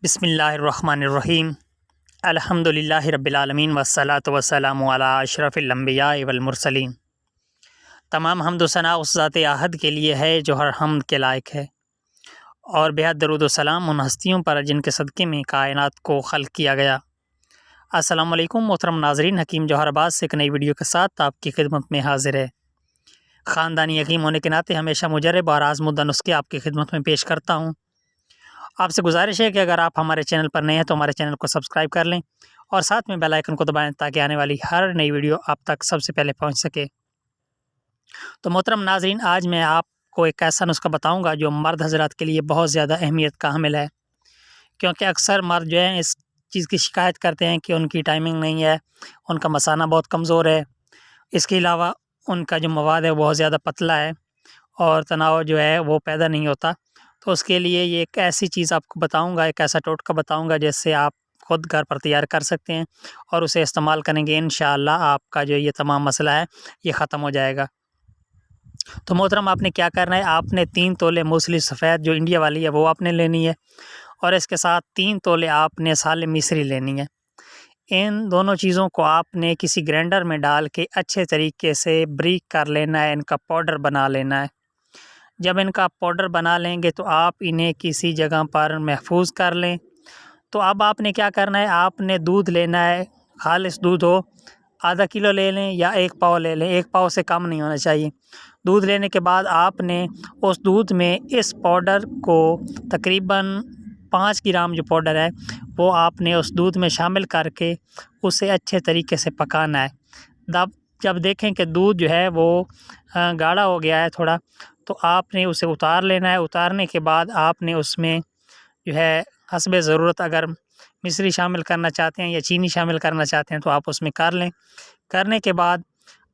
بسم اللہ الرحمن الرحیم الحمدللہ رب العالمین والصلاة والسلام علی اشرف الانبیاء والمرسلین۔ تمام حمد و ثنا اس ذات احد کے لیے ہے جو ہر حمد کے لائق ہے، اور بہت درود و سلام ان ہستیوں پر جن کے صدقے میں کائنات کو خلق کیا گیا۔ السلام علیکم محترم ناظرین، حکیم جوہر آباد سے ایک نئی ویڈیو کے ساتھ آپ کی خدمت میں حاضر ہے۔ خاندانی حکیم ہونے کے ناطے ہمیشہ مجرب اور آزمودہ نسخے آپ کی خدمت میں پیش کرتا ہوں۔ آپ سے گزارش ہے کہ اگر آپ ہمارے چینل پر نئے ہیں تو ہمارے چینل کو سبسکرائب کر لیں اور ساتھ میں بیل آئیکن کو دبائیں تاکہ آنے والی ہر نئی ویڈیو آپ تک سب سے پہلے پہنچ سکے۔ تو محترم ناظرین، آج میں آپ کو ایک ایسا نسخہ بتاؤں گا جو مرد حضرات کے لیے بہت زیادہ اہمیت کا حامل ہے، کیونکہ اکثر مرد جو ہیں اس چیز کی شکایت کرتے ہیں کہ ان کی ٹائمنگ نہیں ہے، ان کا مثانہ بہت کمزور ہے، اس کے علاوہ ان کا جو مواد ہے بہت زیادہ پتلا ہے اور تناؤ جو ہے وہ پیدا نہیں ہوتا۔ تو اس کے لیے یہ ایک ایسی چیز آپ کو بتاؤں گا، ایک ایسا ٹوٹکا بتاؤں گا جس سے آپ خود گھر پر تیار کر سکتے ہیں اور اسے استعمال کریں گے، انشاءاللہ آپ کا جو یہ تمام مسئلہ ہے یہ ختم ہو جائے گا۔ تو محترم، آپ نے کیا کرنا ہے، آپ نے 3 تولے موصلی سفید جو انڈیا والی ہے وہ آپ نے لینی ہے، اور اس کے ساتھ 3 تولے آپ نے سالم مصری لینی ہے۔ ان دونوں چیزوں کو آپ نے کسی گرینڈر میں ڈال کے اچھے طریقے سے بریک کر لینا ہے، ان کا پاؤڈر بنا لینا ہے۔ جب ان کا پاؤڈر بنا لیں گے تو آپ انہیں کسی جگہ پر محفوظ کر لیں۔ تو اب آپ نے کیا کرنا ہے، آپ نے دودھ لینا ہے، خالص دودھ ہو، ½ کلو لے لیں یا 1 پاؤ لے لیں، 1 پاؤ سے کم نہیں ہونا چاہیے۔ دودھ لینے کے بعد آپ نے اس دودھ میں اس پاؤڈر کو تقریباً 5 گرام جو پاؤڈر ہے وہ آپ نے اس دودھ میں شامل کر کے اسے اچھے طریقے سے پکانا ہے۔ جب دیکھیں کہ دودھ جو ہے وہ گاڑھا ہو گیا ہے تھوڑا، تو آپ نے اسے اتار لینا ہے۔ اتارنے کے بعد آپ نے اس میں جو ہے حسب ضرورت اگر مصری شامل کرنا چاہتے ہیں یا چینی شامل کرنا چاہتے ہیں تو آپ اس میں کر لیں۔ کرنے کے بعد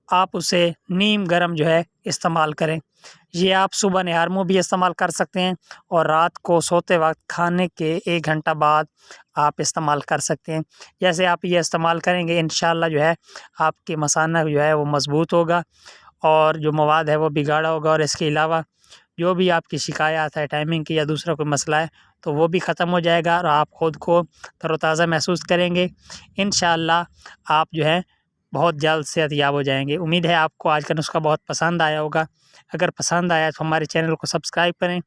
آپ اسے نیم گرم جو ہے استعمال کریں۔ یہ آپ صبح نہار منہ بھی استعمال کر سکتے ہیں اور رات کو سوتے وقت کھانے کے 1 گھنٹہ بعد آپ استعمال کر سکتے ہیں۔ جیسے آپ یہ استعمال کریں گے انشاءاللہ جو ہے آپ کے مثانہ جو ہے وہ مضبوط ہوگا اور جو مواد ہے وہ بگاڑا ہوگا، اور اس کے علاوہ جو بھی آپ کی شکایات ہے ٹائمنگ کی یا دوسرا کوئی مسئلہ ہے تو وہ بھی ختم ہو جائے گا اور آپ خود کو تر و تازہ محسوس کریں گے۔ انشاءاللہ آپ جو ہے بہت جلد صحت یاب ہو جائیں گے۔ امید ہے آپ کو آج کا نسخہ بہت پسند آیا ہوگا۔ اگر پسند آیا تو ہمارے چینل کو سبسکرائب کریں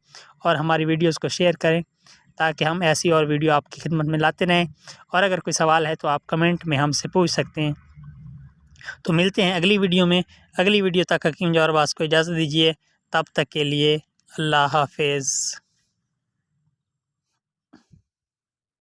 اور ہماری ویڈیوز کو شیئر کریں تاکہ ہم ایسی اور ویڈیو آپ کی خدمت میں لاتے رہیں، اور اگر کوئی سوال ہے تو آپ کمنٹ میں ہم سے پوچھ سکتے ہیں۔ تو ملتے ہیں اگلی ویڈیو میں۔ اگلی ویڈیو تک حکیم جوہر آباد کو اجازت دیجیے، تب تک کے لیے اللہ حافظ۔